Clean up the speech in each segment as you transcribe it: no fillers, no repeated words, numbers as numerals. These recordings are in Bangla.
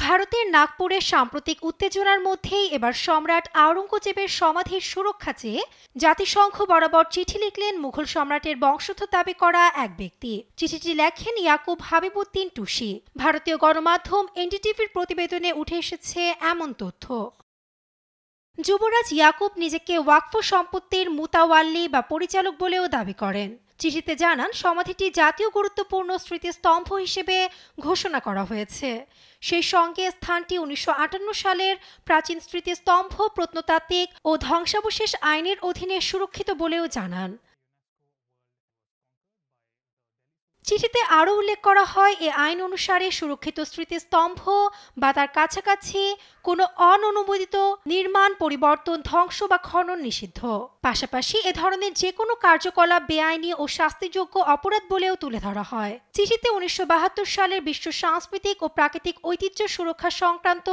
ভারতের নাগপুরের সাম্প্রতিক উত্তেজনার মধ্যেই এবার সম্রাট আওরঙ্গজেবের সমাধির সুরক্ষা চেয়ে জাতিসংঘ বরাবর চিঠি লিখলেন মুঘল সম্রাটের বংশধর দাবি করা এক ব্যক্তি। চিঠিটি লেখেন ইয়াকুব হাবিবুদ্দিন টুসি। ভারতীয় গণমাধ্যম এনডিটিভির প্রতিবেদনে উঠে এসেছে এমন তথ্য। যুবরাজ ইয়াকুব নিজেকে ওয়াকফ সম্পত্তির মুতাওয়াল্লি বা পরিচালক বলেও দাবি করেন। চিঠিতে জানান সমাধিটি জাতীয় গুরুত্বপূর্ণ স্মৃতিস্তম্ভ হিসেবে ঘোষণা করা হয়েছে। সেই সঙ্গে স্থানটি ১৯৫৮ সালের প্রাচীন স্মৃতিস্তম্ভ প্রত্নতাত্ত্বিক ও ধ্বংসাবশেষ আইনের অধীনে সুরক্ষিত বলেও জানান। চিঠিতে আরও উল্লেখ করা হয়, এ আইন অনুসারে সুরক্ষিত স্মৃতিস্তম্ভ বা তার কাছাকাছি কোনো অননুমোদিত নির্মাণ, পরিবর্তন, ধ্বংস বা খনন নিষিদ্ধ। পাশাপাশি এ ধরনের যে কোনো কার্যকলাপ বেআইনি ও শাস্তিযোগ্য অপরাধ বলেও তুলে ধরা হয়। চিঠিতে ১৯৭২ সালের বিশ্ব সাংস্কৃতিক ও প্রাকৃতিক ঐতিহ্য সুরক্ষা সংক্রান্ত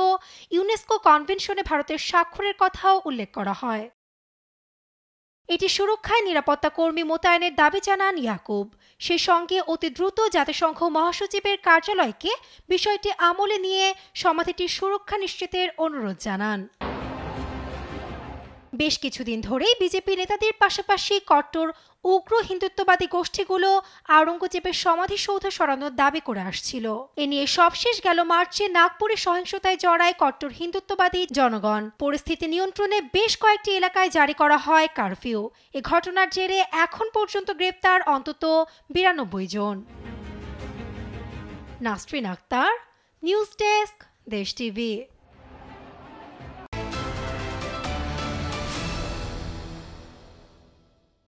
ইউনেস্কো কনভেনশনে ভারতের স্বাক্ষরের কথাও উল্লেখ করা হয়। এটি সুরক্ষায় নিরাপত্তা কর্মী মোতায়েনের দাবি জানান ইয়াকুব। সে সঙ্গে অতি দ্রুত জাতিসংঘ মহাসচিবের কার্যালয়কে বিষয়টি আমলে নিয়ে সমাধিটির সুরক্ষা নিশ্চিতের অনুরোধ জানান। বেশ কিছুদিন ধরেই বিজেপি নেতাদের পাশাপাশি কট্টর উগ্র হিন্দুত্ববাদী গোষ্ঠীগুলো আওরঙ্গজেবের সমাধিসৌধ সরানোর দাবি করে আসছিল। এ নিয়ে সবশেষ গেল মার্চে নাগপুরে সহিংসতায় জড়ায় কট্টর হিন্দুত্ববাদী জনগণ। পরিস্থিতি নিয়ন্ত্রণে বেশ কয়েকটি এলাকায় জারি করা হয় কারফিউ। এ ঘটনার জেরে এখন পর্যন্ত গ্রেপ্তার অন্তত ৯২ জন। নাসরিন আক্তার, নিউজ ডেস্ক, দেশ টিভি।